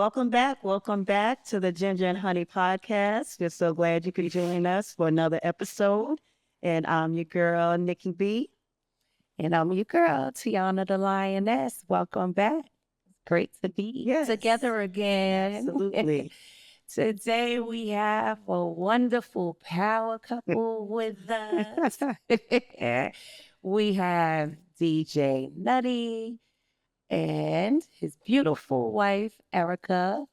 welcome back. Welcome back to the Ginger and Honey podcast. We're so glad you could join us for another episode. And I'm your girl, Nikki B. And I'm your girl, Tiana the Lioness. Welcome back. Great to be together again. Absolutely. Today we have a wonderful power couple with us. We have DJ Nutty and his beautiful wife, Erica.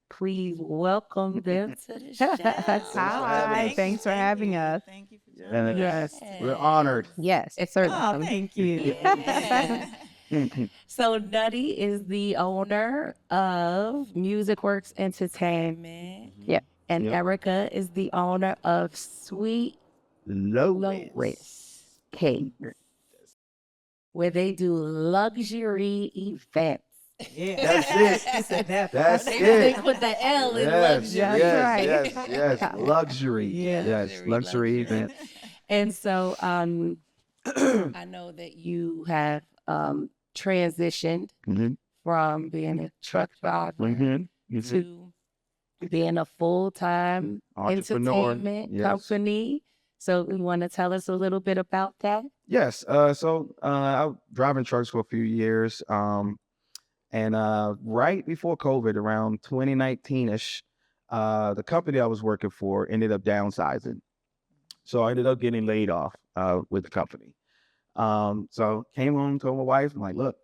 Please welcome them to the show. Hi, thanks for having us. Thank you for joining us. Yes, we're honored. Yes, it's certainly. Oh, thank you. Yeah. So Nutty is the owner of Music Works Entertainment. Yep. And Yep. Erica is the owner of Sweet Lois Cake, where they do luxury events. Yeah. That's it. She said that. That's They it. put the L in Yes, luxury. yes, yes. Luxury. Yeah. Yes, luxury event. And so I know that you have transitioned Mhm. from being a truck driver Mhm. to being a full-time Entrepreneur. entertainment Yes. company. So you want to tell us a little bit about that? Yes. So I was driving trucks for a few years. And right before COVID, around 2019-ish, the company I was working for ended up downsizing. So I ended up getting laid off with the company. So I came home, told my wife, I'm like, look,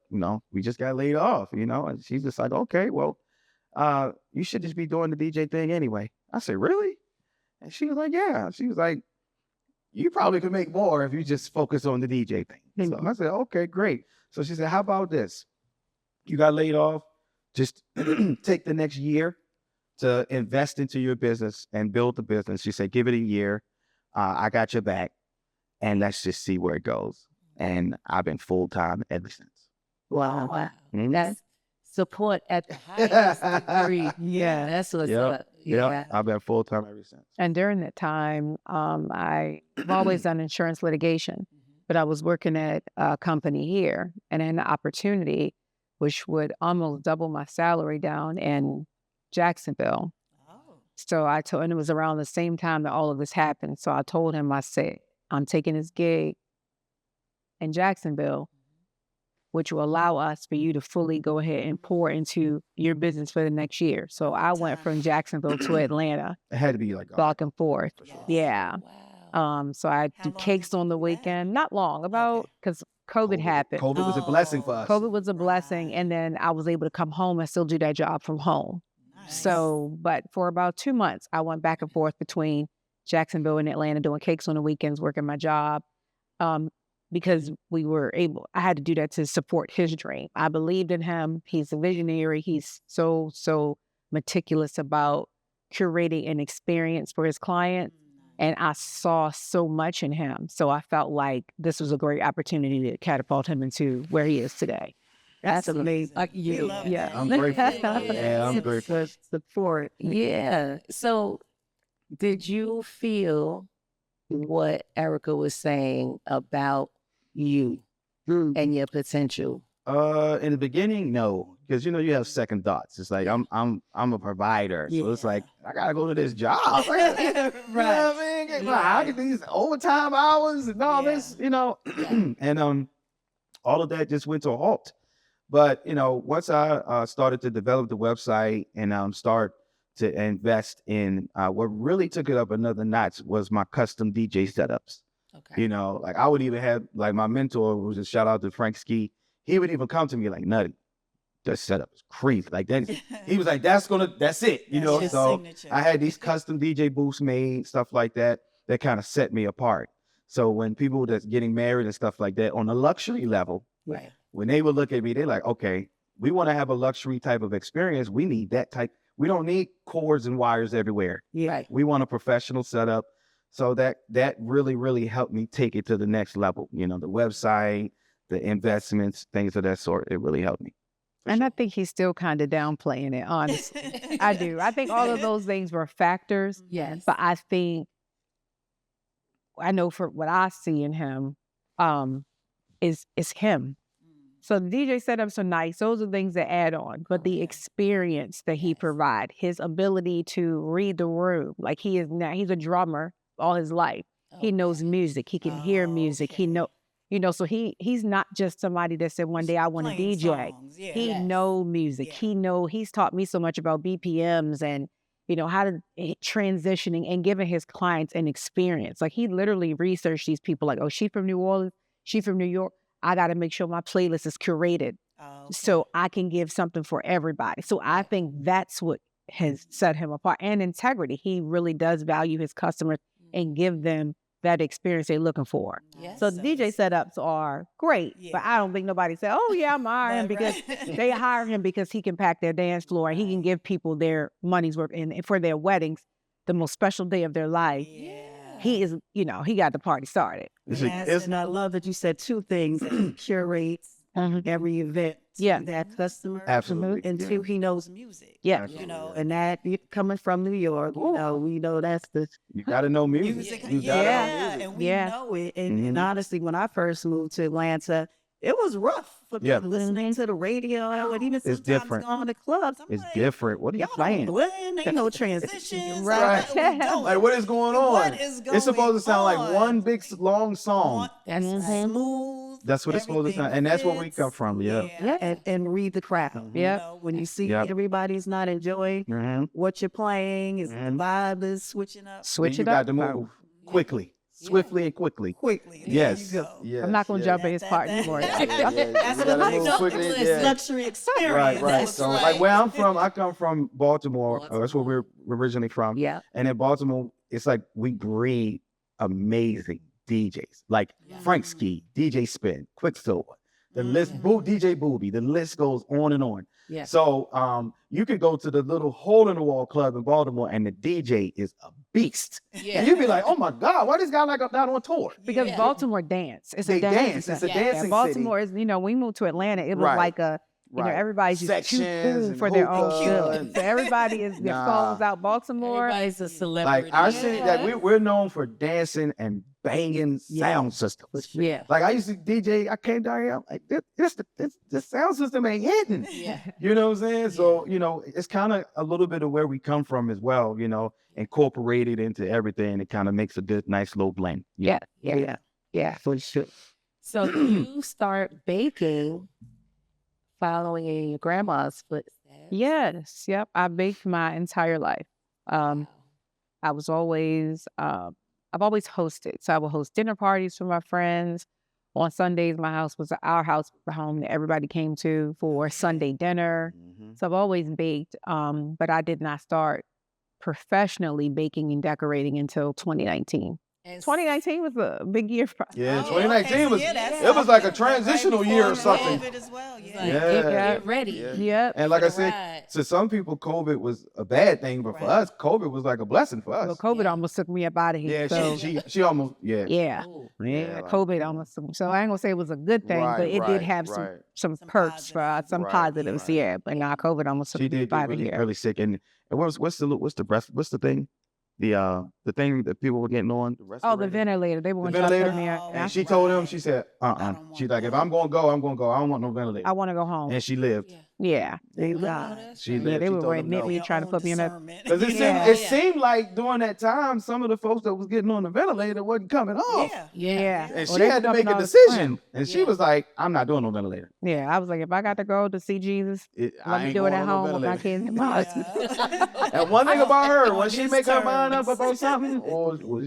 we just got laid off, and she's just like, okay, well, you should just be doing the DJ thing anyway. I said, really? And she was like, yeah. She was like, you probably could make more if you just focus on the DJ thing. So I said, okay, great. So she said, how about this? You got laid off, just take the next year to invest into your business and build the business. She said, give it a year. I got your back, and let's just see where it goes. And I've been full-time ever since. Wow. Mhm. That's support at the highest degree. Yeah. That's what's Yep. up. Yeah, I've been full-time ever since. And during that time, I've always done insurance litigation, but I was working at a company here and an opportunity which would almost double my salary down in Jacksonville. Oh. So I told, and it was around the same time that all of this happened. So I told him, I said, I'm taking this gig in Jacksonville, which will allow us for you to fully go ahead and pour into your business for the next year. So I went from Jacksonville to Atlanta, It had to be like back and forth. for sure. Yeah. Wow. So I How do long cakes did on the you do that? weekend. Not long, about, because COVID happened. COVID was a blessing for us. COVID was a blessing. And then I was able to come home and still do that job from home. Nice. So, but for about 2 months, I went back and forth between Jacksonville and Atlanta doing cakes on the weekends, working my job. Because I had to do that to support his dream. I believed in him. He's a visionary. He's so meticulous about curating an experience for his clients. And I saw so much in him. So I felt like this was a great opportunity to catapult him into where he is today. That's amazing. We You. love Yeah. that. I'm grateful. Yeah, I'm grateful. Support. Yeah. So did you feel what Erica was saying about you and your potential? In the beginning, no, because you have second thoughts. It's like I'm a provider, so it's like I gotta go to this job. Right. You know what I mean? I get these overtime hours and all this, and all of that just went to a halt. But once I started to develop the website and start to invest in what really took it up another notch was my custom DJ setups. Okay. Like I would even have like my mentor, who's a shout out to Frank Ski. He would even come to me like, Nutty, that setup is crazy. Like then he was like, that's it, That's your So signature. I had these custom DJ booths made, stuff like that kind of set me apart. So when people that's getting married and stuff like that on a luxury level, Right. when they would look at me, they're like, okay, we want to have a luxury type of experience. We need that type. We don't need cords and wires everywhere. Right. We want a professional setup. So that really, really helped me take it to the next level. The website, the investments, things of that sort. It really helped me. And I think he's still kind of downplaying it, honestly. I do. I think all of those things were factors, Yes. but I know for what I see in him, is him. So the DJ setups are nice. Those are things that add on. But the experience that he provide, his ability to read the room, like he's a drummer all his life. He knows music. He can hear music. He so he's not just somebody that said one day I want to Playing DJ. songs, yeah. He know music. He's taught me so much about BPMs and how to transitioning and giving his clients an experience. Like he literally researched these people like, oh, she from New Orleans, she from New York. I got to make sure my playlist is curated so I can give something for everybody. So I think that's what has set him apart. And integrity. He really does value his customers and give them that experience they're looking for. Yes. So the DJ setups are great, but I don't think nobody said, oh yeah, I'm hiring him because they hire him because he can pack their dance floor and he can give people their money's worth. And for their weddings, the most special day of their life, he is, he got the party started. And I love that you said two things. That he curates every event to that customer. Absolutely. And two, he knows music. Yeah. And that coming from New York, we know that's the You got to know music. Music, You gotta know music. and we know it. and honestly, when I first moved to Atlanta, it was rough for me listening to the radio. I would even sometimes different. going to clubs. I'm It's like, different. What are you y'all playing? ain't no transition. Right. Like, what is going on? What is going It's supposed to sound like on? one big long song. That's smooth. That's what it's supposed to sound. And that's where we come from. Yeah. And read the crowd. Yeah. When you see Yep. everybody's not enjoying Mm-hmm. what you're playing, is the vibe is switching up Switch You it got up. to move quickly, swiftly and quickly. quickly. There Yes. you go. Yes. I'm not going to yes. jump in his part anymore. That's You gotta what move quickly, yeah. luxury experience. Right, right. looks So, like where I'm from, I come from Baltimore. That's where we're originally from. Yeah. And in Baltimore, it's like we breed amazing DJs, like Frank Ski, DJ Spin, Quicksilver. The list, DJ Booby. The list goes on and on. Yeah. So, you could go to the little hole in the wall club in Baltimore, and the DJ is a beast. Yeah. And you'd be like, "Oh my God, why this guy like out on tour?" Because Yeah. Baltimore dance. It's They a dance. dance. It's a Yeah. dancing Baltimore city. is, we moved to Atlanta. It was Right. like a, everybody's just too Sections cool and for their own hookah good. and- So everybody is their Nah. phones out Baltimore. Everybody's a celebrity. Like our city, that we're known for dancing and banging sound systems. Yeah. Like I used to DJ, I came down here, I'm like, this sound system ain't hitting. Yeah. You know what I'm saying? So, it's kind of a little bit of where we come from as well, incorporated into everything. It kind of makes a good, nice little blend. Yeah, for sure. So you start baking following in your grandma's footsteps. Yes. Yep. I baked my entire life. I was always, I've always hosted. So I would host dinner parties for my friends. On Sundays, our house was the home that everybody came to for Sunday dinner. So I've always baked, but I did not start professionally baking and decorating until 2019. And 2019 was a big year for us. Yeah, Oh, 2019 okay, so was, that's it was like a right transitional before year or something. COVID as well, It's yeah. like, Yeah. get ready. Yep. And like I For the said, ride. to some people, COVID was a bad thing, but for Right. us, COVID was like a blessing for us. Well, COVID Yeah. almost took me up out of here. Yeah, so, she almost, yeah. yeah. Ooh. Yeah, like- COVID almost took me. So I ain't gonna say it was a good thing, but it did have some Some perks for us, some Right, positives. right. Yeah, but now COVID almost took She me did up get out of really, here. really sick. And what's the thing? The thing that people were getting on. Oh, the ventilator. They were The going to ventilator? put me Oh, out. And she told him, she said, I don't want She's like, if that. I'm gonna go, I'm gonna go. I don't want no ventilator. I want to go home. And she lived. Yeah. Yeah. Thank Oh, God. that's She right. lived. Yeah, they She were told right him mid no. me trying to put me in a. Because it Yeah. seemed like during that time, some of the folks that was getting on the ventilator wasn't coming off. Yeah. Yeah. Yeah. And Well, she they had to were make a coming off decision. And she Yeah. was like, I'm not doing no ventilator. Yeah, I was like, if I got to go to see Jesus, I let me ain't do it going at on no home with my ventilator. kids and my husband. Yeah. And one thing about her, when On she his make her mind up terms. about something,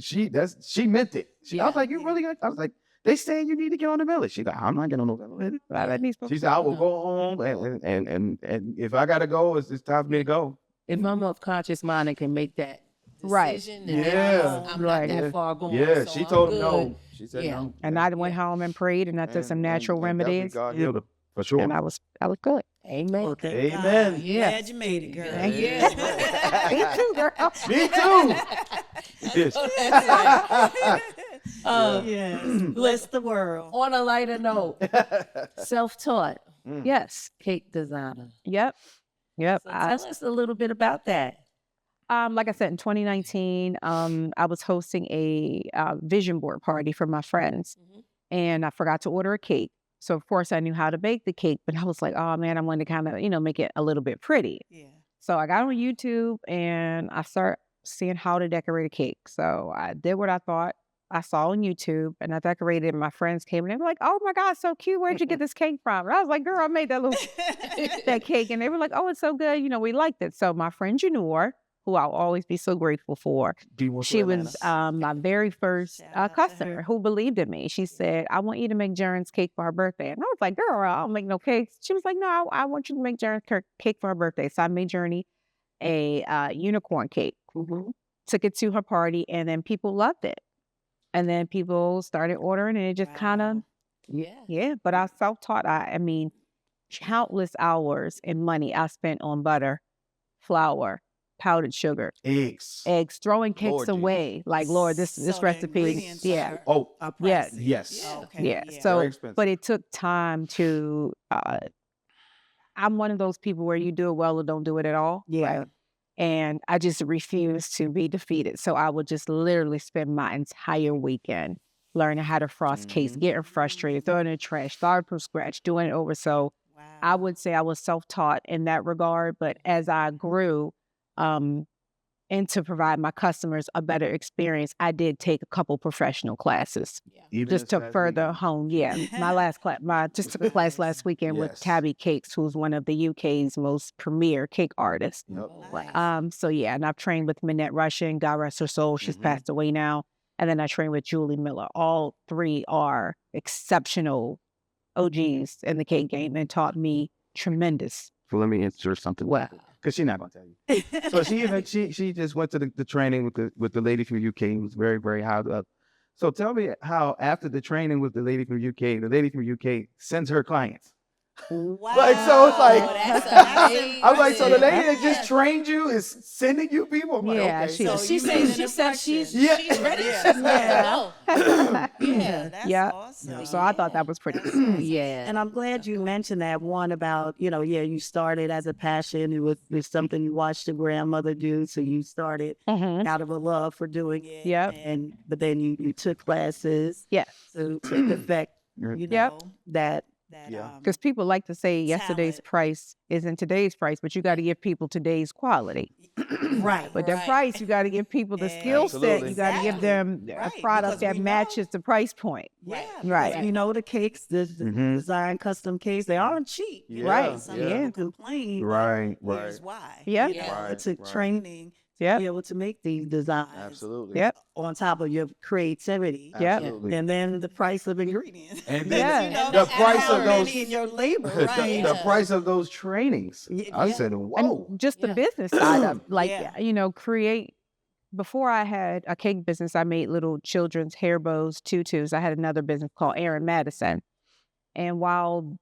she meant it. I was like, you really? I was like, they saying you need to get on the ventilator. She's like, I'm not getting on no ventilator. I let these folks She said, I will go home, and if I gotta go, it's time for me to go. If I'm of conscious mind, I can make that Right. decision. And Yeah. I'm Right. not that far gone. Yeah, so she I'm told him good. no. She said Yeah. no. And I went home and prayed, and I took some natural remedies, God healed her, for sure. and I was good. Amen. Well, thank God. Amen. Yeah. Glad you made it, girl. Thank you. Yeah. Me too, girl. Me too. Yes. Yes. Bless the world. On a lighter note, self-taught Yes. cake designer. Yep. So tell us a little bit about that. Like I said, in 2019, I was hosting a vision board party for my friends, and I forgot to order a cake. So of course I knew how to bake the cake, but I was like, oh man, I wanted to kind of, make it a little bit pretty. Yeah. So I got on YouTube and I started seeing how to decorate a cake. So I did what I thought I saw on YouTube and I decorated and my friends came and they were like, oh my God, so cute. Where'd you get this cake from? And I was like, girl, I made that that cake. And they were like, oh, it's so good. We liked it. So my friend Janor, who I'll always be so grateful for, she was my very first Shout out to customer her. who believed in me. She said, I want you to make Jaren's cake for her birthday. And I was like, girl, I don't make no cakes. She was like, no, I want you to make Jaren's cake for her birthday. So I made Journey a unicorn cake, took it to her party, and then people loved it. And then people started ordering, and it just kind of, Yeah. But I self-taught. I mean, countless hours and money I spent on butter, flour, powdered sugar, Eggs. throwing cakes Lord away. Like, Lord, this So the recipe, ingredients are Oh, Yes. pricey. yes. Okay. yeah. Very So, expensive. but it took time to. I'm one of those people where you do it well or don't do it at all. Yeah. Right? And I just refused to be defeated. So I would just literally spend my entire weekend learning how to frost cakes, getting frustrated, throwing it in the trash, starting from scratch, doing it over. So Wow. I would say I was self-taught in that regard. But as I grew, and to provide my customers a better experience, I did take a couple professional classes Even just this to past further weekend. hone. Yeah, my last class, just took a class last weekend with Yes. Tabby Cakes, who's one of the UK's most premier cake artists. Yep. Nice. So yeah, and I've trained with Minette Russian, God rest her soul. She's passed away now. And then I trained with Julie Miller. All three are exceptional OGs in the cake game and taught me tremendous. So let me insert something. Wow. Because she's not gonna tell you. So she just went to the training with the lady from UK who was very, very high up. So tell me how after the training with the lady from UK, the lady from UK sends her clients. Wow. Like, so it's like, That's I'm like, so the lady that impressive. just trained you is sending you people? I'm like, Yeah, okay. she- So She you said- made an she said she's impression. Yeah. ready. Yeah. Yeah. Yeah, that's Yeah. awesome. So I thought that was pretty That's cool. awesome. Yeah. And I'm glad you mentioned that one about, you started as a passion. It was something you watched your grandmother do. So you started out of a love for doing it. Yep. But then you took classes Yes. to perfect, Yep. that. Yeah. Because people like to say yesterday's Talent. price isn't today's price, but you got to give people today's quality. Right. But the right. price, you got to give people the skill set. Absolutely. You got to give them Right, a product because that we matches know- the price point. Yeah. Right. because You know, the cakes, the design custom cakes, they aren't cheap. Yeah, Right. Some yeah. people complain. Right, Here's right. why. Yep. You know, Right, It took right. training to Yep. be able to make these designs. Absolutely. Yep. On top of your creativity. Yep. Absolutely. And then the price of ingredients. ingredients. And Yeah. You know, the price how of those many in your labor, the, right? the price of those trainings. I Yeah. said, whoa. And just the Yeah. business side of like, Yeah. create. Before I had a cake business, I made little children's hair bows, tutus. I had another business called Aaron Madison. And while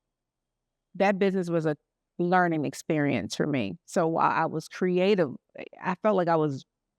that business was a learning experience for me. So while I was creative, I felt like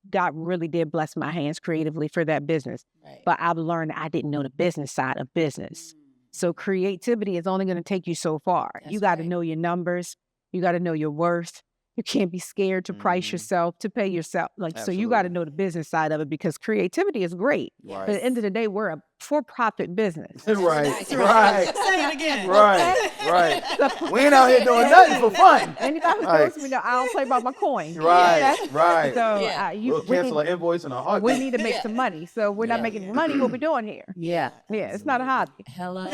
God really did bless my hands creatively for that business. Right. But I've learned I didn't know the business side of business. So creativity is only going to take you so far. You That's got to right. know your numbers. You got to know your worth. You can't be scared to price Mhm. yourself, to pay yourself. So you got to Absolutely. know the business side of it because creativity is great. Right. But at the end of the day, we're a for-profit business. Right, That's right, Say it again. right, right. We ain't out here doing nothing for fun. Anybody who Right. knows me know I don't play about my coin. Right, right. So Yeah. We'll cancel an invoice in a heartbeat. we need to make some money. So we're not Yeah. making money. What we doing here? Yeah. Yeah, it's not a hobby. Hello.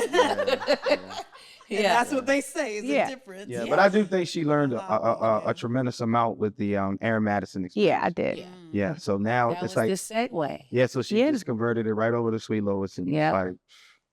And Yeah. that's what they say is Yeah. the difference. Yeah, but I do think she learned a tremendous amount with the Aaron Madison experience. Yeah, I did. Yeah. Yeah, so now That it's was like, the segue. yeah, so she Yeah. just converted it right over to Sweet Lois. And Yep. like,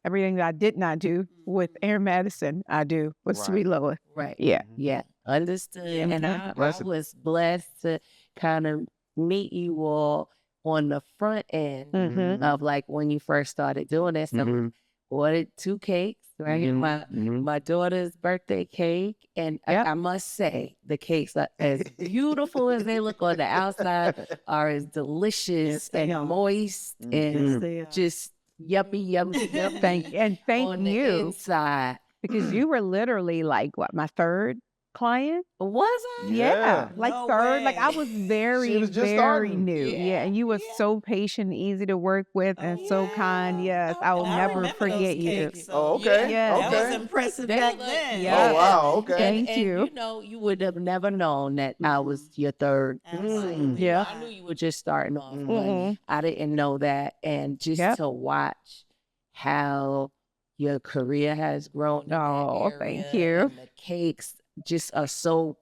Everything that I did not do with Aaron Madison, I do with Right. Sweet Lois. Right. Yeah. Yeah. Understood. And I Blessed. was blessed to kind of meet you all on the front end Mm-hmm. of like when you first started doing this. So mhm, ordered 2 cakes, right? mhm, mhm. My daughter's birthday cake. And Yep. I must say, the cakes are as beautiful as they look on the outside, are as delicious and moist and Mhm. just yummy, yummy, yummy Thank on you the inside. because you were literally like what my third client. Was I? Yeah, Yeah. like No third. Like I way. was very, She was just very starting. new. Yeah, and you were Yeah. so patient, easy to work with, Oh, and so kind. yeah. Yes, I will And I never remember forget those you. cakes, Oh, so okay. Yeah. that was Okay. impressive They back look- then. Yeah. Oh, wow. Okay. Thank And you. you know, you would have never known that I was your third. Absolutely. Yeah. I knew you were just starting off, Mhm. but Mm-mm. I didn't know that. And just Yep. to watch how your career has grown. In that Oh, thank area, you. And the cakes just are so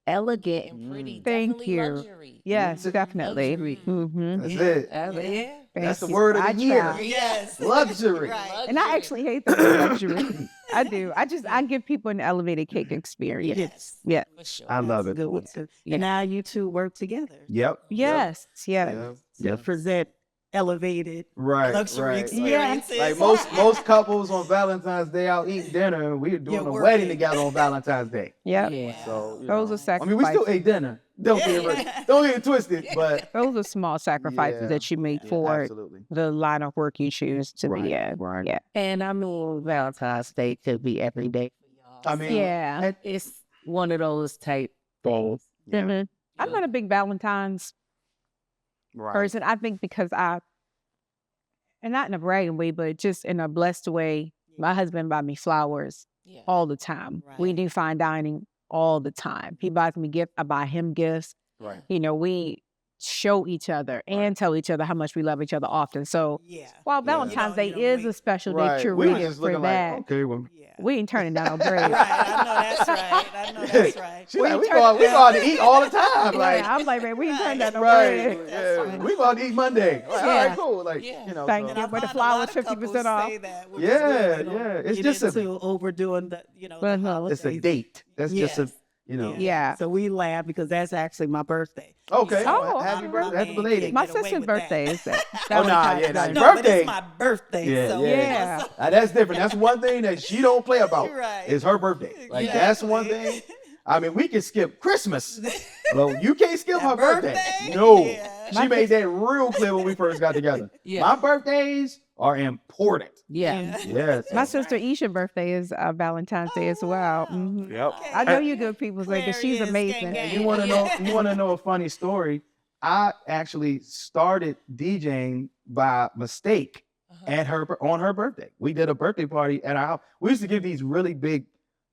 elegant and pretty. Thank Definitely you. luxury. Yes, definitely. Luxury. Mm-hmm. That's Yeah. it. Yeah. That's the Thank you. word of I the year. try. Yes. Luxury. Right. And I actually hate the word luxury. I do. I give people an elevated cake experience. Yes. Yeah. For sure. I love That's it. a good one too. Yeah. And now you two work together. Yep. Yes. Yeah. Yep. To Yep. present elevated Right. luxury Right. experiences. Like most couples on Valentine's Day out eating dinner, and we're doing You're a working. wedding together on Valentine's Day. Yep. Yeah. So you Those know. are sacrifices. I mean, we still ate dinner. Don't get it twisted, but Those are small sacrifices Yeah. that you make yeah, for absolutely. the line of work you choose to be in. Right. Yeah. And I mean, Valentine's Day could be every day for y'all. I mean, Yeah. It's one of those type days. Yeah. Mhm. I'm not a big Valentine's Right. person. I think because and not in a bragging way, but just in a blessed way, my husband buy me flowers Yeah. all the time. We Right. do fine dining all the time. He buys me gifts. I buy him gifts. Right. You know, we show each other and tell each other how much we love each other often. So Yeah. while Yeah. Valentine's You Day don't is a wait. special day, Right. We were curated just for looking that, like, okay, well, Yeah. we ain't turning down no bread. Right. I know that's right. I know that's right. She's like, we go out to eat all the time. Like, Yeah, I'm like, man, we ain't turning down no right. bread. That's Yeah. right. We go out to eat Monday. Like, all Yeah. right, cool. Like, Yeah. you know. Thank so- you. And I But the find a lot flowers, of couples 50% off. say that, which is Yeah, good. They don't yeah. It's get just a- into overdoing the, the Well, holidays. It's a date. That's just a, Yes. you know. Yeah. So we laugh because that's actually my birthday. Okay. Oh, happy okay. birthday. Happy Man belated. can't My get away sister's with that. birthday is that. Oh, nah, Valentine's yeah, nah, Day. your No, but birthday. it's my birthday. Yeah, so yeah. That's different. That's one thing that she don't play about. Right. Is her birthday. Like Exactly. that's one thing. I mean, we can skip Christmas. Well, you can't skip That her birthday. birthday? No. Yeah. She made that real clear when we first got together. Yeah. My birthdays are important. Yeah. Yes. My sister Isha's birthday is Valentine's Day as well. wow. Mhm. Yep. Okay. I know you good people say because she's Aquarius, amazing. gang, You want to know? You want to know a funny story? I actually started DJing by mistake at on her birthday. We did a birthday party at our house. We used to give these really big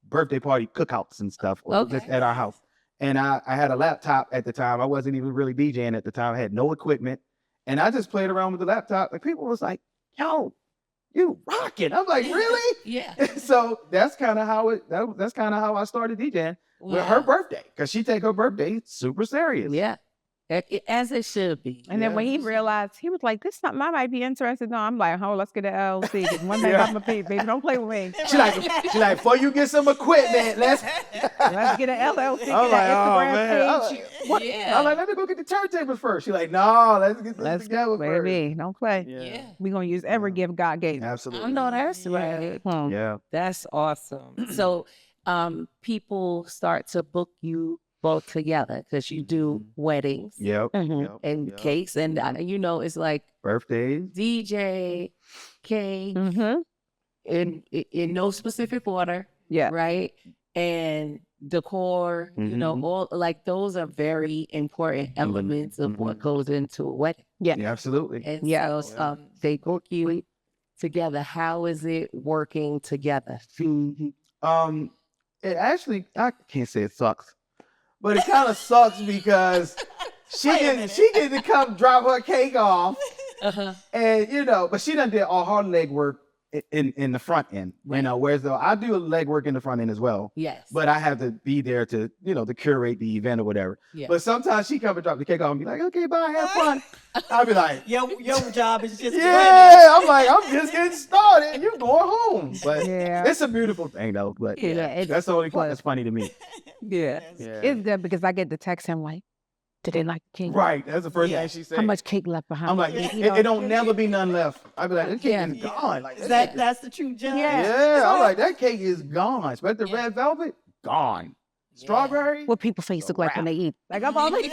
birthday party cookouts and stuff just Okay. at our house. And I had a laptop at the time. I wasn't even really DJing at the time. I had no equipment, and I just played around with the laptop. And people was like, "Yo, you rocking!" I'm like, "Really?" Yeah. So that's kind of how that's kind of how I started DJing with her birthday, because she take her birthday super serious. Yeah. As it should be. And then when he Yeah. realized, he was like, "This something I might be interested in." I'm like, "Oh, let's get an LLC. 'Cause one thing Yeah. I'm a baby, don't play with me. She like, before you get some equipment, let's. Let's get an LLC. Get I'm an like, oh Instagram man. I'm page. like, what? Yeah. I'm like, let me go get the turntables first. She like, no, let's get this Let's together first. baby, don't play. Yeah. We're gonna use every gift God gave us. Absolutely. I know that's Yeah. right. Hmm. Yeah. That's awesome. So people start to book you both together because you do weddings Yep. Mhm. Yep. and Yep. cakes. And it's like Birthdays. DJ, cake, Mm-hmm. in no specific order. Yeah. Right. And decor, Mhm. all like those are very important elements of what goes into a wedding. Yeah, absolutely. And Yeah. so they book you together. How is it working together? It actually, I can't say it sucks, but it kind of sucks because she Wait a didn't. minute. She didn't come drop her cake off, Uh-huh. and but she done did all her leg work in the front end. Whereas though I do leg work in the front end as well. Yes. But I have to be there to, to curate the event or whatever. Yeah. But sometimes she come and drop the cake off and be like, okay, bye, have fun. I'll be like, Your job is just yeah. I'm like, I'm just getting started. You going home. But Yeah. it's a beautiful thing though. But Yeah, it's that's the only part plus. that's funny to me. Yeah. Yeah. It's good because I get to text him like, "Did they like the cake? Right. That's the first Yeah. thing she said. How much cake left behind?" I'm like, You it, know? it don't never be none left. I'd be like, that cake Yeah. is gone. Like, That's the true job. Yeah. yeah. I'm like, that cake is gone. Especially the Yeah. red velvet, gone. Strawberry. What people face look like when they eat. Like I'm always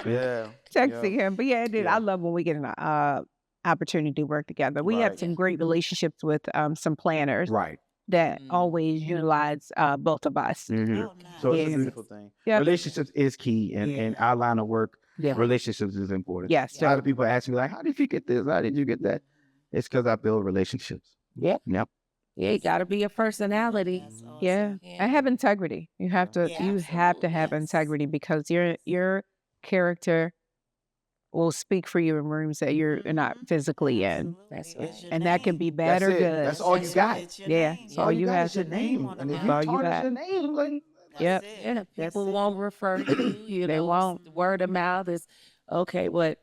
Yeah. texting him. But yeah, dude, Yeah. I love when we get an opportunity to work together. We have Right. some great relationships with some planners. Right. that Mm. always utilize both of us. Mhm. Oh, nice. So it's a Yeah. beautiful thing. Yep. Relationships is key, and Yeah. in our line of work, Yeah. relationships is important. Yes. A lot of people ask me like, "How did you get this? How did you get that?" It's because I build relationships. Yeah. Yep. Yeah, you gotta be a personality. That's awesome. Yeah. Yeah. And have integrity. You have to Yeah, you have to absolutely. have Yes. integrity because your character will speak for you in rooms that you're not physically in. Absolutely. That's It's right. your And that can name. be bad That's or it. good. That's all you That's got. It's your Yeah. name. That's all you got have. is your name, on and the if map. you all you tarnish got. your name, like That's Yep. it. Yeah, That's people it. won't refer to you. You They know, won't. word of mouth is okay. But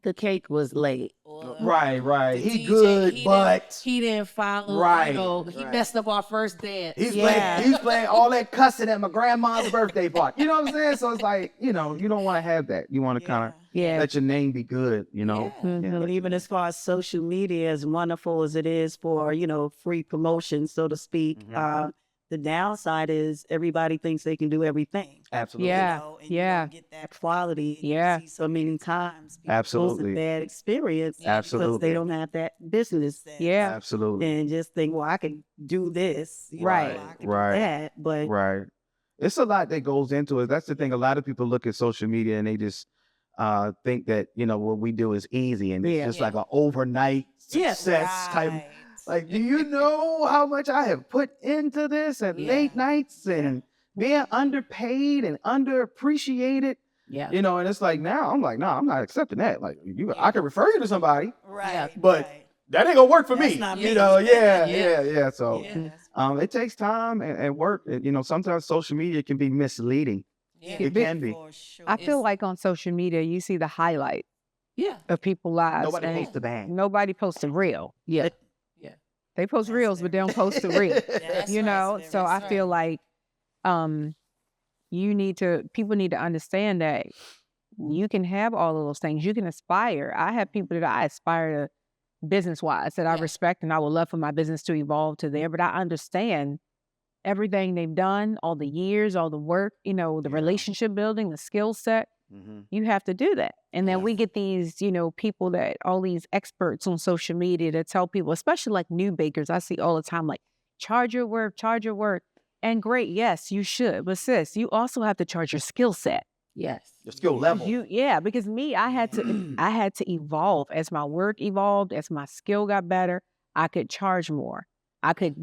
the cake was late. right. The He DJ, good, but he didn't follow. Right, You know, he right. messed up our first dance. he's Yeah. playing all that cussing at my grandma's birthday party. You know what I'm saying? So it's like, you don't want to have that. You want to kind of Yeah. let your name be good. Yeah. Mhm. But even as far as social media, as wonderful as it is for, free promotion, so to speak, the downside is everybody thinks they can do everything. Absolutely. Yeah. And Yeah. you don't get that quality. And Yeah. You see so many times people Absolutely. lose a bad experience because Absolutely. they don't have that business sense. Yeah. Absolutely. And just think, well, I can do this. Right. I can Right. do that. But Right. It's a lot that goes into it. That's the thing. A lot of people look at social media and they just think that, what we do is easy and it's Yeah. just like an overnight success type. Right. Like, do you know how much I have put into this and Yeah. late nights and being underpaid and underappreciated? Yeah. And it's like now I'm like, no, I'm not accepting that. Like I can refer you to somebody, Right. but right. that ain't gonna work for That's me. not You me. know, yeah. Yeah. So Yeah. it takes time and work. Sometimes social media can be misleading. Yeah. It can be. For sure. I feel like on social media you see the highlight Yeah. of people's lives. Nobody and posts the bang. nobody posts the real. Yeah. They post That's reels, but they don't post the real. That's You right. know, That's so I right. feel like people need to understand that you can have all of those things. You can aspire. I have people that I aspire to business wise that I Yeah. respect and I would love for my business to evolve to there, but I understand everything they've done, all the years, all the work, the Yeah. relationship building, the skill set. Mm-hmm. You have to do that. And then Yes. we get these, people that all these experts on social media that tell people, especially like new bakers, I see all the time, like, charge your worth. And great, yes, you should. But sis, you also have to charge your skill set. Yes. The skill level. Because me, I had to evolve as my work evolved, as my skill got better, I could charge more.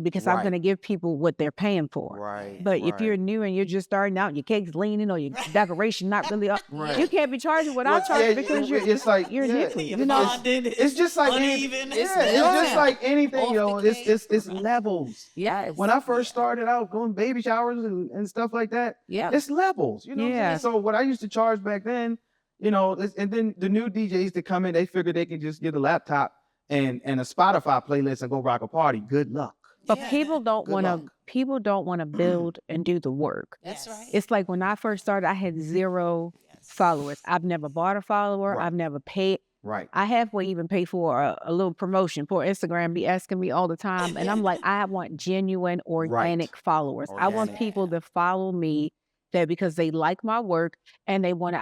Because I'm Right. going to give people what they're paying for. Right. But if you're new and you're just starting out, and your cake's leaning or your decoration not really up, Right. you can't be charging what I Well, charge yeah, because you're it's like you're yeah, new. You're You know, bonded, it's just like uneven. it's Yeah. just like anything, Off the It's levels. Yes. When I first started out going baby showers and stuff like that, Yeah. it's levels. You know what I'm Yeah. saying? So what I used to charge back then, and then the new DJs that come in, they figure they can just get a laptop and a Spotify playlist and go rock a party. Good luck. but Yeah. people don't Good want to. luck. People don't want to build and do the work. That's Yes. right. It's like when I first started, I had 0 followers. I've never bought a follower. Right. I've never paid. Right. I halfway even pay for a little promotion. For Instagram be asking me all the time. And I'm like, I want genuine, organic followers. I want Organic. people to follow me that because they like my work and I want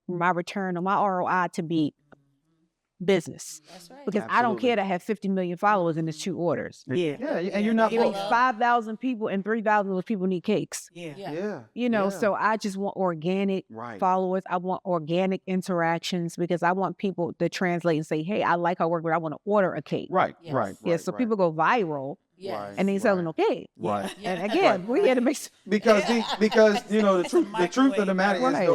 my return on my ROI to be business. That's right. Because I don't Absolutely. care to have 50 million followers and it's 2 orders. Yeah. Yeah, and you're not It means booked. 5,000 people and 3,000 of those people need cakes. Yeah. Yeah. Yeah. So I just want organic Right. followers. I want organic interactions because I want people to translate and say, hey, I like our work, but I want to order a cake. Right. Yes. Right. Yeah, so people go viral Yes. and they selling no cake. Right. Yeah. And again, we had to make Because the truth of the matter is Right.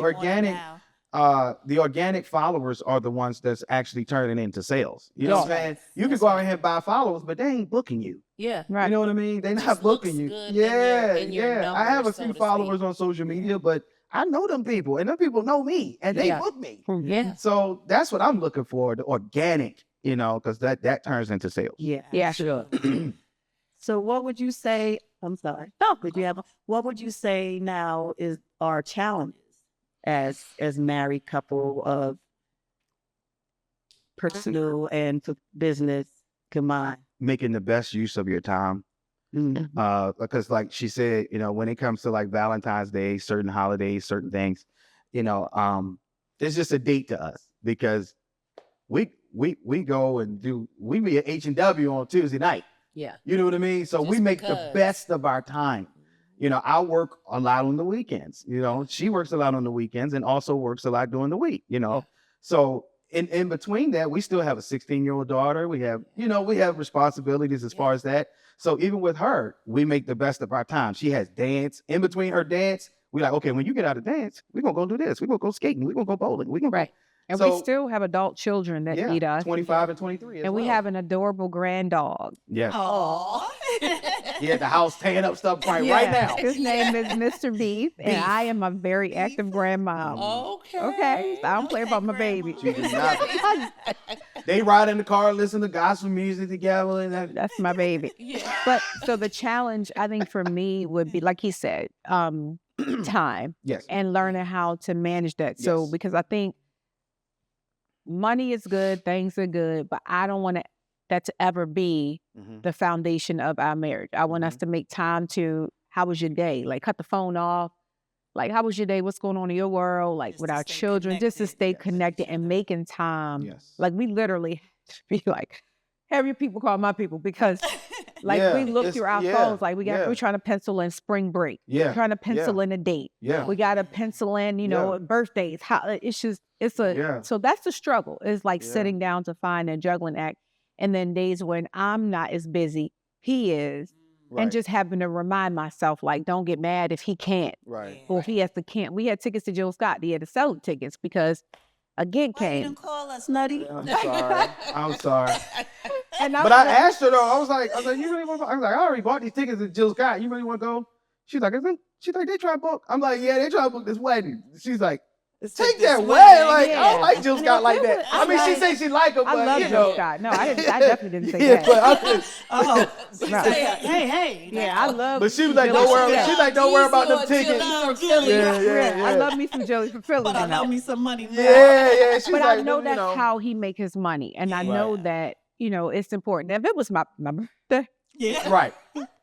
the organic followers are the ones that's actually turning into sales. You know what I'm saying? You can That's go out right. here and buy followers, but they ain't booking you. Yeah. right. You know what I mean? They're just not booking looks you. good in Yeah, your yeah. I have a numbers, so few to followers speak. on social media, but I know them people, and them people know me, and they Yeah. book me. Yeah. So that's what I'm looking for, the organic, because that turns into sales. Yeah. Yeah. Sure. So what would you say? I'm sorry. What would you say now is our challenges as married couple of personal and business combined? Making the best use of your time. Because like she said, when it comes to like Valentine's Day, certain holidays, certain things, it's just a date to us because we go and we be at H&W on Tuesday night. Yeah. You know what I mean? So we Just make the because. best of our time. You know, I work a lot on the weekends. You know, she works a lot on the weekends and also works a lot during the week, you know. So in between that, we still have a 16-year-old daughter. We have, you know, we have responsibilities as far as that. So even with her, we make the best of our time. She has dance. In between her dance, we like, okay, when you get out of dance, we're gonna go do this. We're gonna go skating. We're gonna go bowling. We're gonna Right. And So- we still have adult children that yeah, need us. 25 and 23 as And we well. have an adorable grand dog. Yes. Oh. Yeah, the house tearing up stuff right Yeah. now. His name is Mr. Beef, and Beef. I am a very active grandmom. Okay. Okay, so I don't play about my baby. She does not. They ride in the car, listen to gospel music together, and that. That's my baby. Yeah. But so the challenge, I think, for me would be, like he said, time Yes. and learning how to manage that. So Yes. because I think money is good, things are good, but I don't want that to ever be Mhm. the foundation of our marriage. I want us to make time to, how was your day? Like, cut the phone off. Like, how was your day? What's going on in your world? Like, Just with to our stay children, just to connected. stay Yes. connected and making time. Yes. Like, we literally be like, have your people call my people, because like Yeah, we look it's- through our yeah, phones, like we're yeah. trying to pencil in spring break. Yeah, We're trying to pencil in a date. Yeah. We got to pencil in, you know, birthdays. How it's just, it's a, Yeah. so that's the struggle. It's like Yeah. sitting down to find a juggling act. And then days when I'm not as busy, he is. Right. And just having to remind myself, like, don't get mad if he can't, Right. or if he has to can't. We had tickets to Jill Scott. He had to sell the tickets because a gig Why you came. didn't call us, Nutty? I'm sorry. I'm sorry. And But I asked her though. I was like, you really want to? I was like, I already bought these tickets to Jill Scott. You really want to go? She's like, they try to book. I'm like, yeah, they try to book this wedding. She's like, take that way. Like, I don't like Jill Scott like that. I mean, she say she like him, I but love you Jill know. Scott. No, I definitely didn't say Yeah, that. but I'm just, Oh, Right. hey. Yeah, I love. but she was like, Jill don't worry. Scott. She's like, don't worry about them tickets. Yeah, I love me some Joey from Philly. But I you know. love me some money. Yeah. She's But like, I know you that's how he make his money, and I know that, you know, it's important. If it was my birthday, Yeah. Right.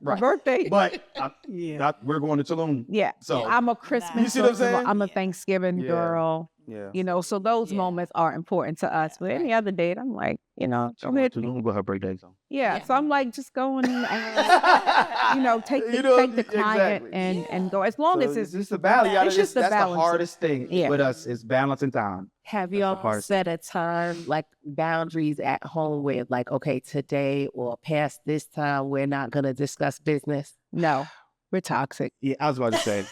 my birthday, But Yeah. we're going to Tulum. yeah. So I'm a Christmas. You see what I'm girl, saying? I'm a Thanksgiving Yeah. girl. yeah. You know, so those moments are important to us. But any other date, I'm like, you know, go ahead. Tulum with her birthday. So. Yeah. So I'm like, just going and you know, take the, You know, take the client exactly. and go, as long as So it's just a balance. You gotta it's just the that's the balance. hardest thing Yeah. with us is balancing time. Have That's the y'all hardest set a time, like boundaries at home with, like, okay, today or past this time, we're not going to discuss business? no, we're toxic. Yeah, I was about to say.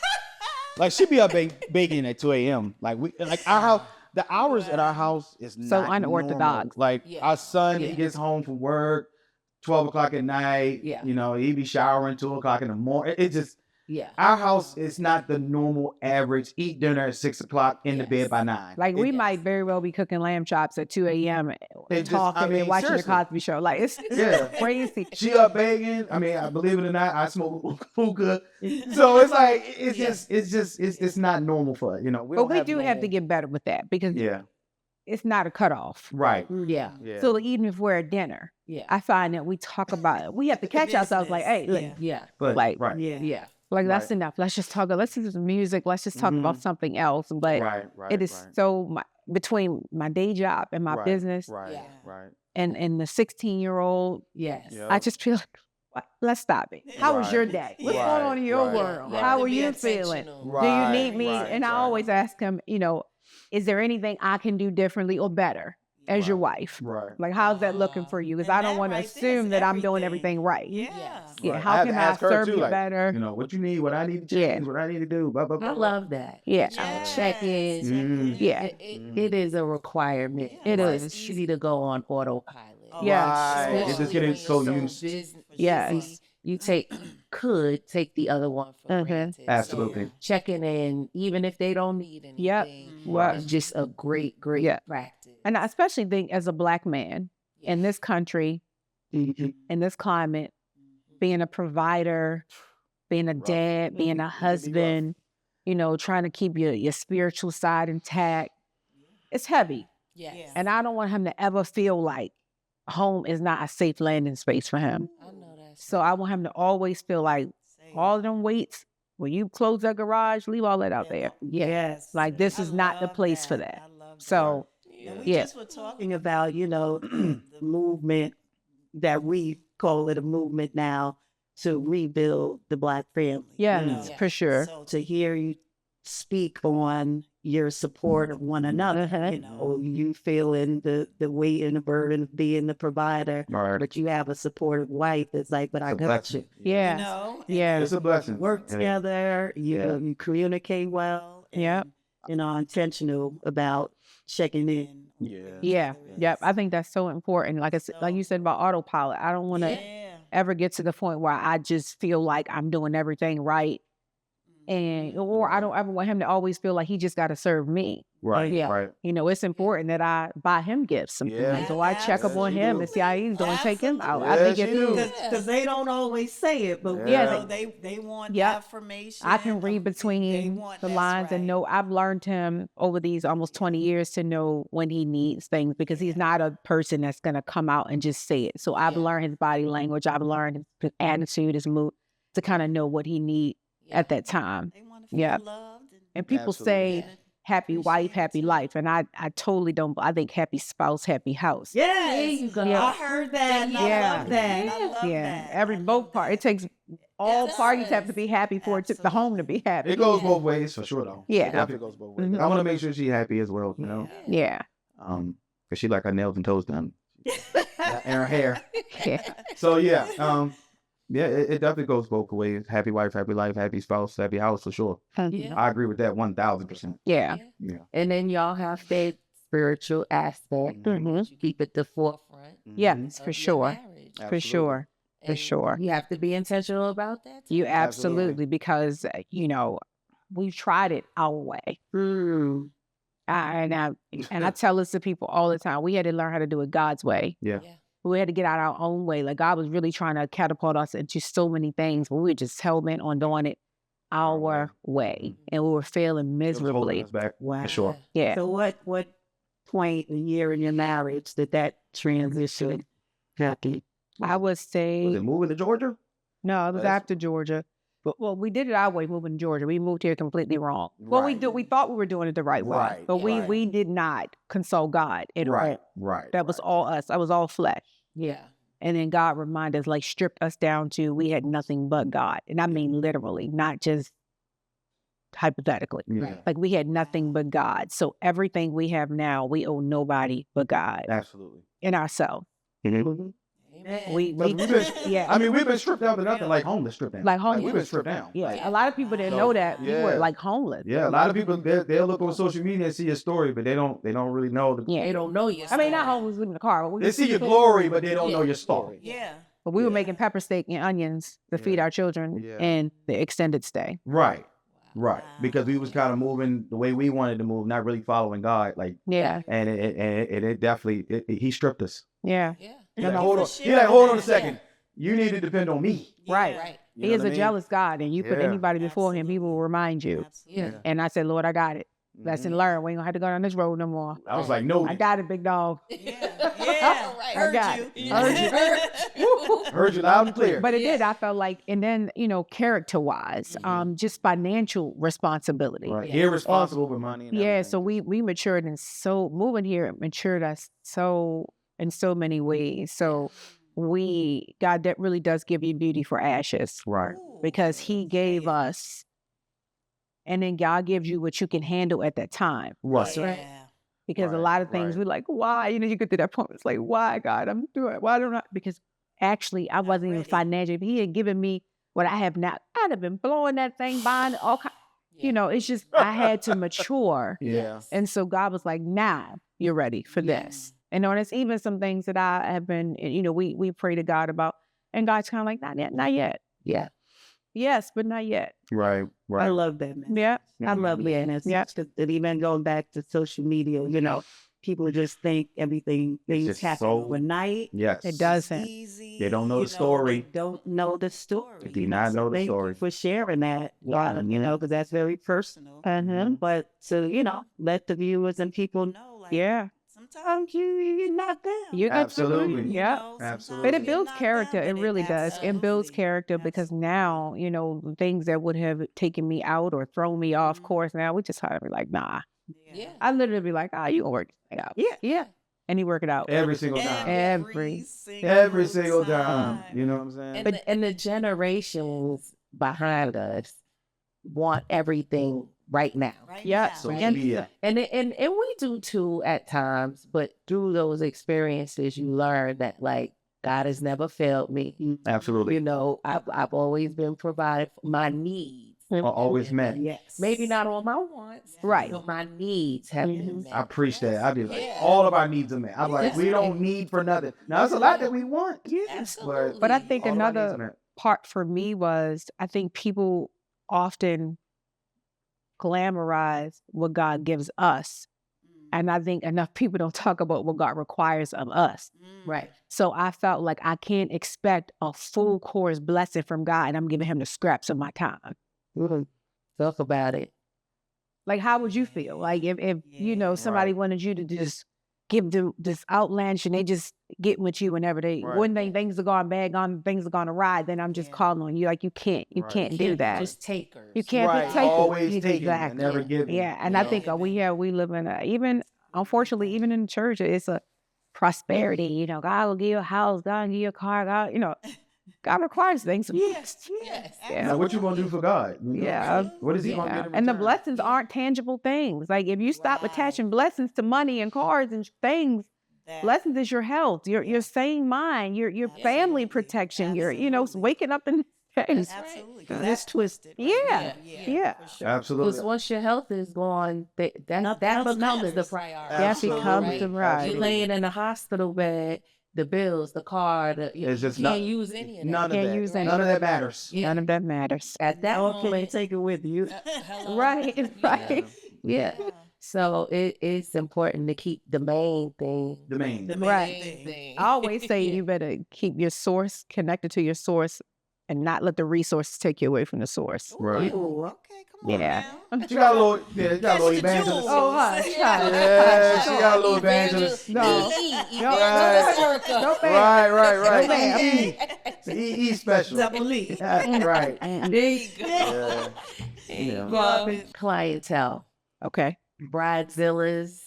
Like she be up baking at 2 a.m. Like our house, the hours at our house is So not unorthodox. normal. Like Yeah. our son, he Yeah. gets home from work 12 o'clock at night. Yeah. You know, he be showering 2 o'clock in the morning. It just Yeah. our house is not the normal average. Eat dinner at 6 o'clock, in the bed Yes. by 9. Like we Yes. might very well be cooking lamb chops at 2 a.m. It and just- talking I mean, and watching seriously. the Cosby Show. Like it's Yeah. crazy. She up baking. I mean, believe it or not, I smoke hookah. So it's like it's not normal for us, you know. But don't we do have to normal- get better with that because Yeah. it's not a cutoff. Right. Yeah. Yeah. So even if we're at dinner, Yeah. I find that we talk about it. We have to catch ourselves like, hey, look, Yeah. Yeah. but like- right. Yeah. Yeah. like that's Right. enough. Let's just talk. Let's listen to music. Let's just talk about something else. But Right. it is so between my day job and my Right. business Right. Yeah. Right. and the 16-year-old, Yes. Yeah. I just feel like, let's stop it. How was Right. your day? What's Yeah. going on in your Right. world? Yeah. How To are be you feeling? intentional. Do you need me? Right, And I right. always ask him, you know, is there anything I can do differently or better as your wife? Right. Like, how's that looking for you? Because And I don't that want to right there is assume that I'm doing everything. everything right. Yeah. Yes. Yeah, Right. how I have can to I ask her serve too, you like, better? You know, what you need, what I need to Yeah. change, what I need to do. Blah, blah, blah, I blah. love that. Yeah. Check in. Mm. Yeah. It is a requirement. It It's is. easy to go on autopilot. Yes. Right. It's just Especially getting when so you're used. busy. Yes. You could take the other one for Mhm. granted. Absolutely. So checking in, even if they don't need anything, Yep. Right. is just a great Yeah. practice. And I especially think as a Black man in this country, Mhm. in this climate, being a provider, being a Rough. dad, being a rough. husband, you know, trying to keep your spiritual side intact, it's heavy. Yes. Yeah. And I don't want him to ever feel like home is not a safe landing space for him. I know that. So I want him to always feel like all of them weights, when you close that garage, leave all that out there. Yes. Like this is not the love place for that. I love So And we Yeah. just were talking about, the movement that we call it a movement now to rebuild the Black family. Yeah, you know? for sure. So to hear you speak on your support of one another, you know, you feeling the weight and the burden of being the provider, Right. but you have a supportive wife that's like, but I It's a got blessing. you. Yeah. You know? Yeah. It's a blessing. Work Yeah. together, you communicate well, and, Yep. you know, intentional about checking in. Yeah. Yeah. Yep. I think that's so important. Like I said, like you said about autopilot, I don't want to ever get to the point where I just feel like I'm doing everything right. And or I don't ever want him to always feel like he just got to serve me. Right. Yeah. Right. You know, it's important that I buy him gifts sometimes. Yeah. So I check up Yes, on you him do. and see how he's doing, take him out. Yes, I think you do. it's Because they don't always say it, but Yeah. you know, they want Yep. affirmation. I can read between the lines and know I've learned him over these almost 20 years to know when he needs things because he's not a person that's going to come out and just say it. So I've learned his body language. I've learned his attitude, his mood to kind of know what he needs at that time. They want to feel Yeah. loved. And people Absolutely. say happy wife, happy life. And I totally don't, I think happy spouse, happy house. Yeah, you go. I heard that. And Yeah. I love that. I love Yeah. that. Every both part. It takes all parties have to be happy for it to, the home to be happy. It goes both ways for sure, though. Yeah. It definitely goes both ways. Mhm. I want to make sure she's happy as well, you know. Yeah. Because she like her nails and toes done, and her hair. Yeah. So yeah, yeah, it definitely goes both ways. Happy wife, happy life, happy spouse, happy house for sure. Yeah. I agree with that 1000%. Yeah. Yeah. And then y'all have that spiritual aspect. Mhm. You keep it the forefront. Yes, of for your sure. marriage. For Absolutely. sure. For And sure. You have to be intentional about that. too. You Absolutely. absolutely, because, you know, we've tried it our way. Mm. And I tell this to people all the time. We had to learn how to do it God's way. Yeah. We had to get out our own way. Like God was really trying to catapult us into so many things, but we were just hell bent on doing it our way. And we were failing It was holding miserably. us back, Wow. for sure. Yeah. So what point in year in your marriage did that transition happen? I would Was say it moving to Georgia? no, it was That's- after Georgia. But well, we did it our way moving to Georgia. We moved here completely wrong. Well, we Right. we thought we were doing it the right way. Right, But right. we did not consult God at all. Right. Right. That was right. all us. That was all flesh. Yeah. And then God reminded us, like, stripped us down to we had nothing but God. And I mean literally, not just hypothetically. Yeah. Like we had nothing but God. So everything we have now, we owe nobody but God Absolutely. and ourselves. Amen. We We've been- yeah. I mean, we've been stripped down to nothing, like homeless stripped down. Like homeless. we've been stripped down. Yeah, Like, a lot of people didn't So, know that we were yeah. like homeless. yeah, a lot of people they'll look on social media and see your story, but they don't really know. Yeah. They don't know you. I mean, not homeless in the car. But we They see your glory, but they don't know your story. Yeah. But we were Yeah. making pepper steak and onions to feed Yeah. our children Yeah. and the extended stay. Right. Right. Because we was kind of moving the way we wanted to move, not really following God. Like, Yeah, and it definitely he stripped us. yeah, Yeah. He's No, like, no. hold on. For He's like, sure. hold on a second. You need to depend on me. right. Right. You He know is what a I mean? jealous God, and you put Yeah. anybody before him, he will remind you. Yeah. And I said, Lord, I got it. Lesson Mhm. learned. We ain't gonna have to go down this road no more. I was like, no. I got it, big dog. Yeah. Right. Heard got you. it. Heard you. Heard you loud and clear. But it did. I felt like, and then character wise, just financial responsibility. right. Irresponsible with money. And Yeah, everything. so we matured moving here matured us so in so many ways. So God that really does give you beauty for ashes Right. because he gave us, and then God gives you what you can handle at that time. Right. Yeah. Because a Right, lot of things right. we're like, why? You get to that point, it's like, why God, I'm doing it. Why don't I? Because actually I wasn't even ready. financial. If he had given me what I have now, I'd have been blowing that thing, buying all kind. It's just I had to mature. Yeah. And so God was like, now you're ready for this. And it's even some things that I have been, we pray to God about. And God's kind of like, not yet, not yet. Yeah. Yes, but not yet. Right. I Right. love that, man. Yeah. I love that. And Yeah. that even going back to social media, people just think things just happen so- overnight. Yes. It doesn't. Easy. They don't know the story. They don't know the story. They do not know the Thank story. you for sharing that, because that's very personal. Mm-hmm. But to, let the viewers and people know, like, Yeah. sometimes you knock down. You got Absolutely. Yeah. Sometimes Absolutely. But it you builds knock character. down, It but really does. It builds absolutely, character because now, things that would have taken me out or thrown me off course, now we just have to be like, nah. Yeah. I literally be like, you gonna work this thing out. Yeah. Yeah. and he work it out. Every single time. Every Single time. You know what I'm saying? And the generations behind us want everything right now. Yeah. So And- yeah. And we do too at times, but through those experiences, you learn that like God has never failed me. Absolutely. You know, I've always been provided for my needs. Are always met. Yes. Maybe not all my wants, Right. but my needs have been met. I preach that. I be like, all of our needs are met. I'm like, we don't need for nothing. Now, there's a lot that we want. Absolutely. But I think all of our needs another are met. part for me was I think people often glamorize what God gives us. And I think enough people don't talk about what God requires of us. Right. So I felt like I can't expect a full course blessing from God and I'm giving him the scraps of my time. Talk about it. Like, how would you feel? Like if you know, somebody wanted you to just give them this outlandish and they just get with you whenever they, Right. when things are going bad, things are going to ride, then I'm just calling on you. Like, you can't Right. do Can't that. Just takers. You can't Right. be taken. Always taking and Exactly. never giving. Yeah, and you I know? think we live in even unfortunately even in the church it's a prosperity. You know, God will give you a house, God will give you a car. God, you know, God requires things. Yes. Yeah. Now, what you gonna do for God? You know? Yeah. What is he gonna Yeah. get in And the return? blessings aren't tangible things. Like if you stop attaching blessings to money and cars and things, blessings is your health, your sane mind, your family protection, your waking up in days. Absolutely. 'Cause that's twisted. Yeah. Yeah. For sure. Absolutely. Because once your health is gone, that Nothing else becomes the matters. priority. That Absolutely. becomes the right. You're laying in a hospital bed, the bills, the car, you It's just can't not- use any of that. None of Can't that. use any. None of that matters. Yeah. None of that matters. At that No one can moment, take it with you. Right. Right. yeah. So it's important to keep the main thing. The main. The Right. main thing. I always say you better keep your source connected to your source and not let the resources take you away from the source. Right. Ooh, okay, come on Yeah. now. She got a little, you got a little Catch the evangelist. jewels. Oh, hush. Yeah, she got a little evangelist. No. Evangelist Erica. No, ma'am. Right. No, ma'am. E special. Double E. That's right. Yeah. Yeah. Clientele, Okay. bridezillas,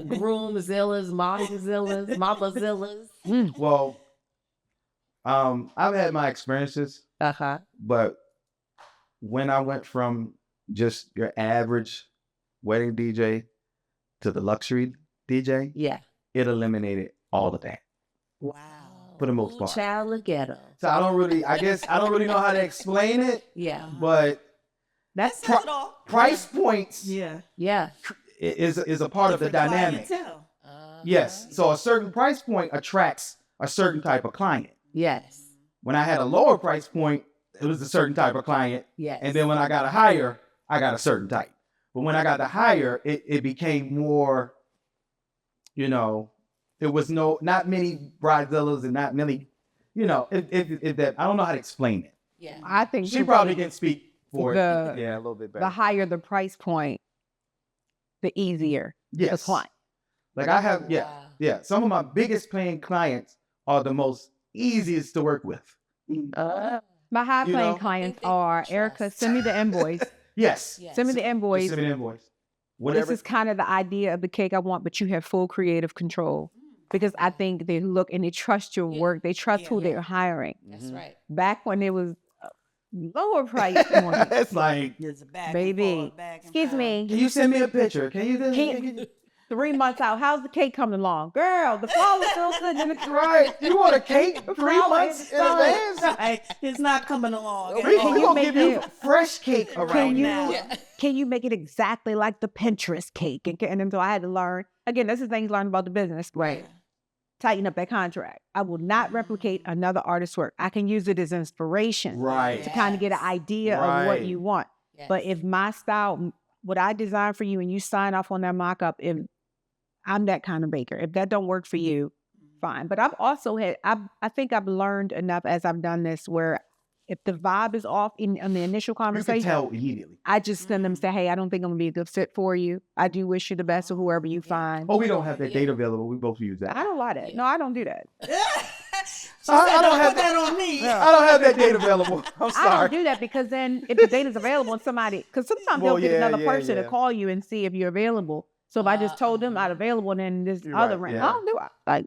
groomzillas, mamazillas. Well, I've had my experiences, but when I went from just your average wedding DJ to the luxury DJ, Yeah. it eliminated all of that Wow. for the most part. Child of ghetto. So I don't really know how to explain it, Yeah. but That says it all. price points Yeah. Yeah. is a part of the dynamic. Clientele. Yes. So a certain price point attracts a certain type of client. Yes. When I had a lower price point, it was a certain type of client. Yes. And then when I got a higher, I got a certain type. But when I got the higher, it became more, it was not many bridezillas and not many, if that, I don't know how to explain it. Yeah. I think She probably can speak for The- it. Yeah, a little bit the better. higher the price point, the easier the Yes. client. Like I have, Wow. yeah. Some of my biggest paying clients are the most easiest to work with. My high You paying know? clients They can are, trust. Erica, send me the invoice. Yes. Yes. Send me the Just invoice. send me the invoice. This Whatever. is kind of the idea of the cake I want, but you have full creative control. Because I think they look and they trust your Yeah. work. They trust who Yeah. they're hiring. That's right. Back when it was lower price point, It's like, There's a back and baby, forth, back and excuse forth. me, can you send me a picture? Can you do Can- 3 months out, how's the cake coming along? Girl, the flour is still sitting in the Right. You want a cake 3 Flour months is in done. advance? Hey, it's not coming along. at We all. you gonna make give you it- fresh cake around Can you now. can you make it exactly like the Pinterest cake? And then so I had to learn. Again, this is things learned about the business. Right. Tighten up that contract. I will not replicate another artist's work. I can use it as inspiration Right. to kind of get an idea of what Right. you want. But if my style, what I design for you and you sign off on that mock-up, if I'm that kind of baker. If that don't work for you, fine. But I've also had, I think I've learned enough as I've done this where if the vibe is off in the initial You can conversation, tell immediately. I just send them say, hey, I don't think I'm gonna be a good fit for you. I do wish you the best of whoever you find. Oh, we don't have that date available. We both use that. I don't lie that. No, I don't do that. She I said, don't don't have put that on me. I don't have that date available. I'm I don't sorry. do that because then if the date is available and somebody, because sometimes Well, they'll get yeah, another yeah, person to yeah. call you and see if you're available. So if I just told them not available, then this You're other right, rent, yeah. I don't do it. Like,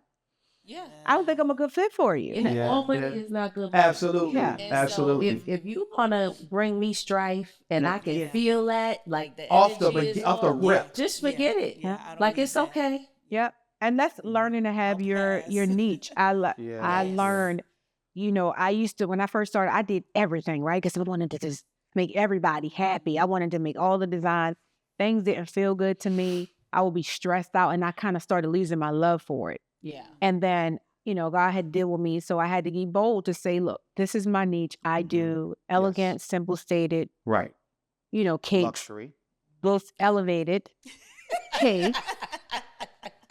Yeah. I don't think I'm a good fit for you. And Yeah, all money yeah. is not good. Absolutely. Yeah. And Absolutely. So if you wanna bring me strife and I can feel that, like the Off the energy is off the off, rip. just forget it. Yeah. Like it's okay. Yep. And that's learning to have your niche. I Yeah. learned, you know, I used to, when I first started, I did everything, right? Because I wanted to just make everybody happy. I wanted to make all the designs. Things didn't feel good to me. I would be stressed out, and I kind of started losing my love for it. Yeah. And then, you know, God had to deal with me. So I had to be bold to say, look, this is my niche. I do elegant, simple stated, Right. you know, cakes, Luxury. both elevated cake.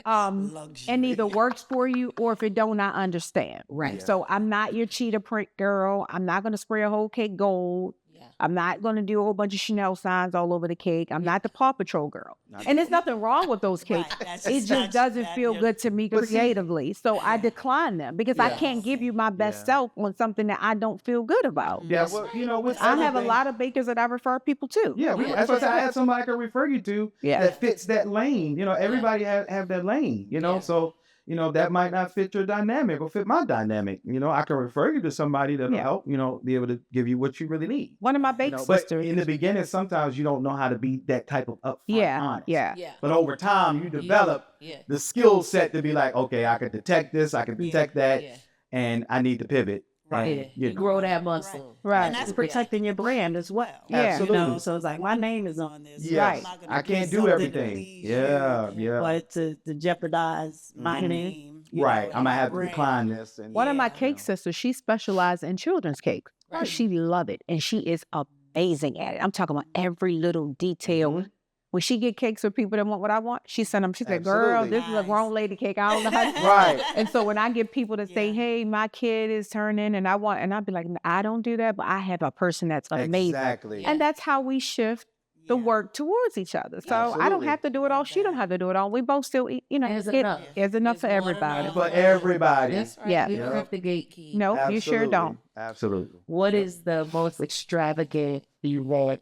And either works for you, or if it don't, I understand. Right. Yeah. So I'm not your cheetah print girl. I'm not going to spray a whole cake gold. Yeah. I'm not going to do a whole bunch of Chanel signs all over the cake. I'm not the Paw Patrol girl. Not- And there's nothing wrong with those cakes. It just doesn't feel good to me But see- creatively. So I decline them because I can't give you my best Yeah. self on something that I don't feel good about. Yeah, well, you know, with I have a everything- lot of bakers that I refer people to. Yeah, that's what I had somebody I could refer you to Yeah. that fits that lane. You know, everybody have that lane, you know, Yeah. so, you know, that might not fit your dynamic or fit my dynamic. You know, I can refer you to somebody that'll Yeah. help, you know, be able to give you what you really need. One of my You bake know, but sisters. in the beginning, sometimes you don't know how to be that type of upfront Yeah, honest. yeah. Yeah. But over time, you develop Yeah. the skill set to be like, okay, I can detect this, I can detect that, Yeah. and I need to pivot. Right. And, You you know, grow that muscle. Right. And that's protecting your brand as well. Yeah. Absolutely. You know, so it's like my name is on this. Yes. I'm not gonna I can't do something to everything. please Yeah, you, yeah. But to jeopardize my Mhm. name. you Right. know, I'm gonna and have to brand. decline this. And One of my Yeah. cake sisters, she specialized in children's cakes. Right. She love it, and she is amazing at it. I'm talking about every little detail. Mhm. When she get cakes for people that want what I want, she send them. She said, "Girl, Absolutely. this is a grown lady cake. I don't know how." to Right. And so when I get people to say, Yeah. "Hey, my kid is turning," and I'd be like, "I don't do that, but I have a person that's amazing." Exactly. And that's how we shift the Yeah. work towards each other. So I don't Absolutely. have to do it all. She don't have to do it all. We both still eat. You know, There's it enough. is enough for There's more everybody. enough. For everybody. That's right. Yeah. We don't Yeah. have to gatekeep. No, you sure Absolutely. don't. Absolutely. What is the most extravagant event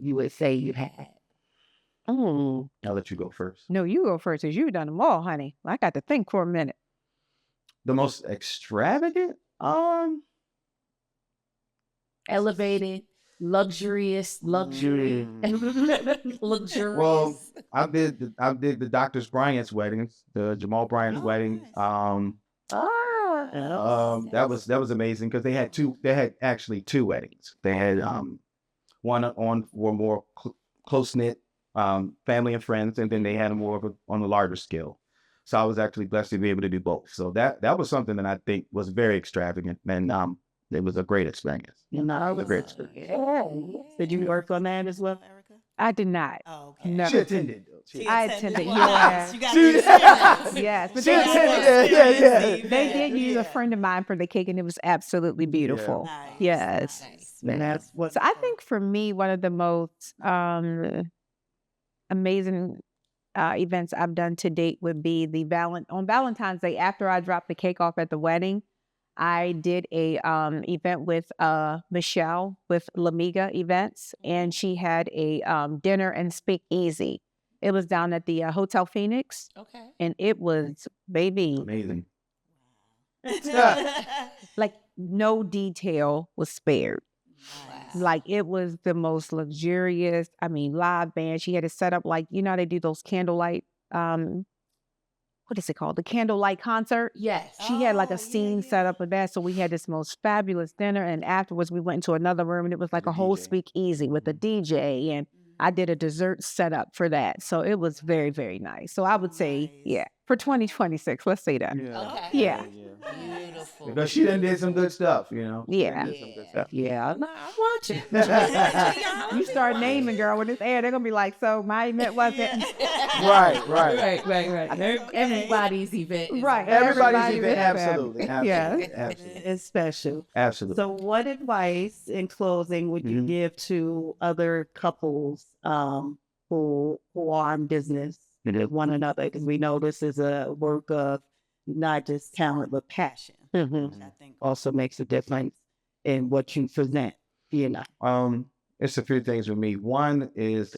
you would say you had? Mm. I'll let you go first. No, you go first, because you've done them all, honey. I got to think for a minute. The most extravagant? Elevated, luxurious, luxury, luxurious. Well, I did the Dr. Bryant's weddings, the Jamal Bryant's wedding. That was amazing because they had actually two weddings. They had one were more close knit family and friends, and then they had more of on a larger scale. So I was actually blessed to be able to do both. So that was something that I think was very extravagant, and it was a great experience. You know, It was a great experience. Did you work on that as well, Erica? I did not. Oh, okay. No. She attended. Though. She I attended, Well, yeah. You got She- the experience. Yes, but She they, attended. Yeah. they did use a friend of mine for the cake, and it was absolutely beautiful. Nice, Yes. nice. And that's what. So I think for me, one of the most amazing events I've done to date would be on Valentine's Day. After I dropped the cake off at the wedding, I did a event with Michelle with Lamiga Events, and she had a dinner and speakeasy. It was down at the Hotel Phoenix, Okay. and it was, baby, Amazing. like no detail was spared. Like it was the most luxurious, live band. She had it set up like, you know, how they do those candlelight, what is it called? The candlelight concert. Yes. She had like Oh, a yeah, scene yeah. set up with that. So we had this most fabulous dinner. And afterwards we went into another room, and it was like With a a whole DJ. speakeasy with a DJ. And I did a dessert setup for that. So it was very, very nice. So I would say, Nice. yeah, for 2026, let's say that. Okay. Yeah. Beautiful. Because she done did some good stuff, you know. She done Yeah. did some good stuff. Yeah. No, I'm watching. You start naming, girl, when it's air, they're going to be like, so my event wasn't. Right, right. Right. Everybody's event. is Right. Everybody's Everybody's event, event. absolutely. Yes. Absolutely. It's special. Absolutely. So, what advice in closing would you Mhm. give to other couples who are in business with one another? Because we know this is a work of not just talent but passion, which I think also makes a difference in what you present. You know, It's a few things with me. One is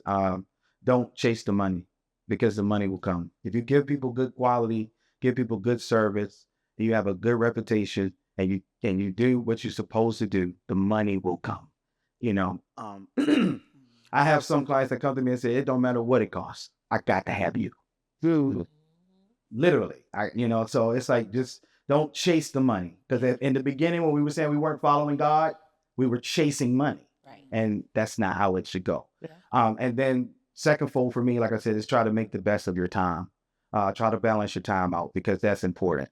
don't chase the money. because the money will come. If you give people good quality, give people good service, you have a good reputation, and you do what you're supposed to do, the money will come. You know, I have some clients that come to me and say, it don't matter what it costs. I got to have you. Literally. So it's like, just don't chase the money. Because in the beginning, when we were saying we weren't following God, we were chasing money. Right. And that's not how it should go. And then second fold for me, like I said, is try to make the best of your time. Try to balance your time out, because that's important.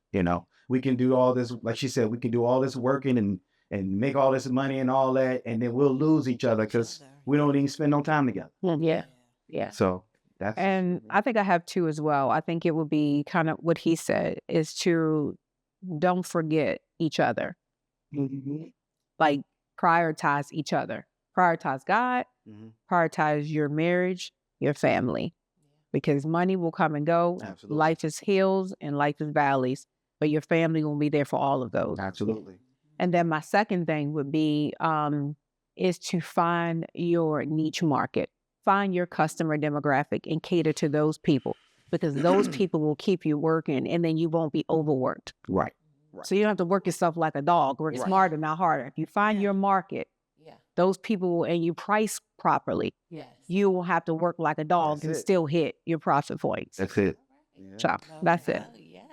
We can do all this, like she said, we can do all this working and make all this money and all that, and then we'll lose each other because we don't even spend no time together. Yeah. So that's. And I think I have two as well. I think it would be kind of what he said, is to don't forget each other. Like, prioritize each other. Prioritize God, prioritize your marriage, your family, because money will come and go. Absolutely. Life is hills and life is valleys, but your family will be there for all of those. Absolutely. And then my second thing would be is to find your niche market, find your customer demographic and cater to those people, because those people will keep you working, and then you won't be overworked. Right. So you don't have to work yourself like a dog. Work smarter, not harder. If you find your market, those people, and you price properly, you will have to work like a dog and still hit your profit points. That's it. So that's it.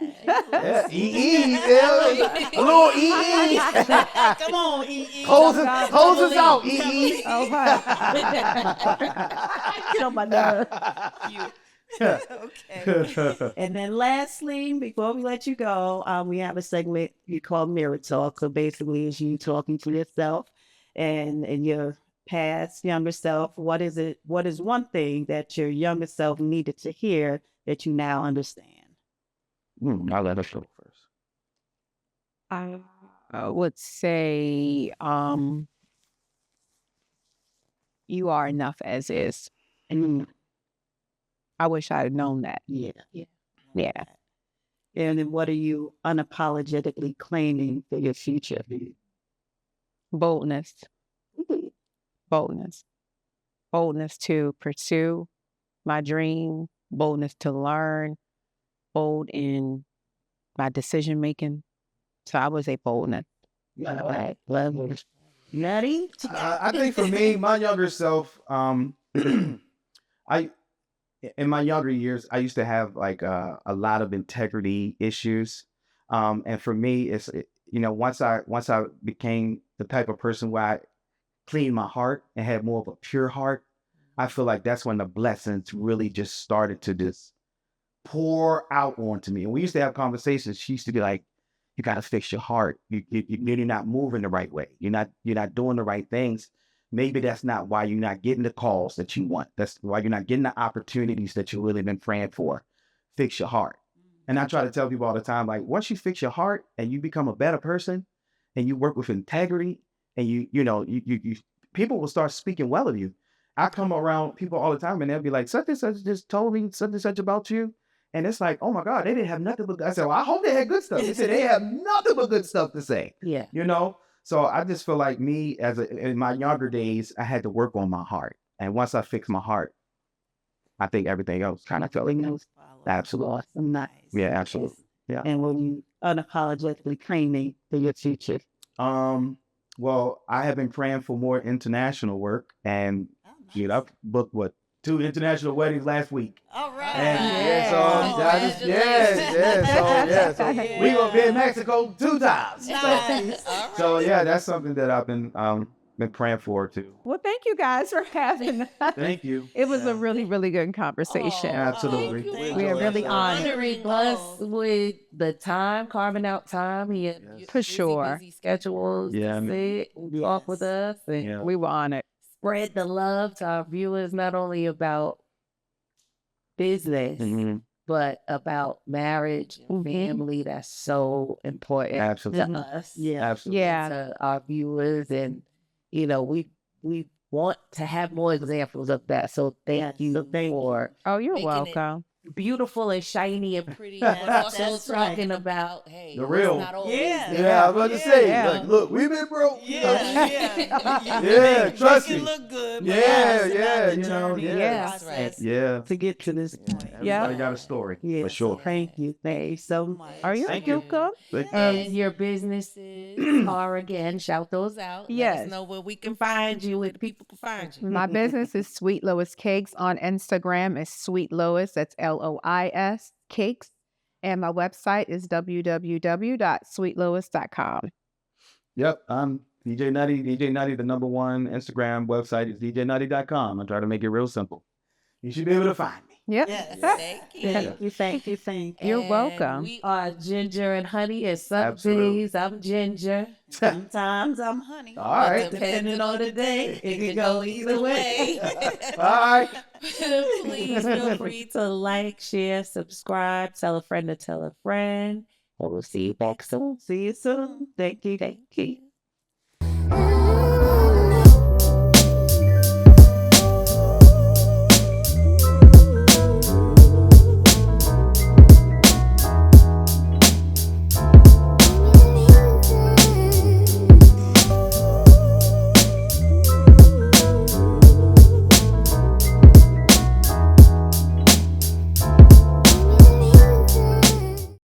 Yeah, EE, a little EE. Come on, EE. Close us out, EE. Oh, my. Oh, my God. Okay. And then lastly, before we let you go, we have a segment we call Mirror Talk. So basically, it's you talking to yourself and your past younger self. What is one thing that your younger self needed to hear that you now understand? I'll let us go first. I would say you are enough as is. I wish I had known that. Yeah. And then what are you unapologetically claiming for your future? boldness. Boldness to pursue my dream, boldness to learn, bold in my decision making. So I would say boldness. Nutty? I think for me, my younger self, in my younger years, I used to have like a lot of integrity issues, and for me, once I became the type of person where I cleaned my heart and had more of a pure heart, I feel like that's when the blessings really just started to just pour out onto me. And we used to have conversations. She used to be like, "You got to fix your heart. You're not moving the right way. You're not doing the right things. Maybe that's not why you're not getting the calls that you want. That's why you're not getting the opportunities that you've really been praying for. Fix your heart." And I try to tell people all the time, like, once you fix your heart and you become a better person and you work with integrity and you people will start speaking well of you. I come around people all the time and they'll be like, "Such and such just told me such and such about you." And it's like, "Oh my God, they didn't have nothing but," I said, "Well, I hope they had good stuff." They said they have nothing but good stuff to say. Yeah. So I just feel like me in my younger days, I had to work on my heart. And once I fixed my heart, I think everything else kind of fell in place. Absolutely. Awesome. Nice. Yeah, absolutely. Yeah. And when you unapologetically claiming for your future? Well, I have been praying for more international work, and I've booked 2 international weddings last week. All right. And so we gonna be in Mexico 2 times. Nice. So yeah, that's something that I've been praying for too. Well, thank you guys for having us. Thank you. It was a really, really good conversation. Absolutely. We are really honored. Honoring us with the time, carving out time. He had For sure. busy schedules Yeah. to sit and talk with us and Yeah. We were honored. spread the love to our viewers, not only about business, Mhm. but about marriage and family. That's so important Absolutely. to us, Yeah. Absolutely. Yeah. to our viewers. And, we want to have more examples of that. So thank you So thank you. for Oh, you're making it welcome. beautiful and shiny and pretty, but also That's right. talking about, hey, The real. it's not always Yeah. there. Yeah, I was about to say, Yeah. like, look, we've been broke. Yeah. Yeah, trust Make me. it look good. Yeah, but it's about yeah, the you know, journey, the yeah. process Yeah. to get to this point. Everybody got a story, Yeah, for sure. Thank you. Thank you so much. Are you Thank you. welcome? And your businesses are, again, shout those out. Let Yes. us know where we can find you, where the people can find you. My business is Sweet Lois Cakes. On Instagram is Sweet Lois. That's Lois Cakes. And my website is www.sweetlois.com. Yep, I'm DJ Nutty. DJ Nutty, the #1 Instagram website is djnutty.com. I try to make it real simple. You should be able to find me. Yep. Yes. Thank you. Thank you. Thank you. Thank you. You're And welcome. We are Ginger and Honey. It's some Absolutely. days I'm Ginger. Sometimes I'm honey. All right. Depending on the day, it can go either way. All right. Please feel free to like, share, subscribe, tell a friend to tell a friend. And we'll see you back soon. See you soon. Thank you. Thank you.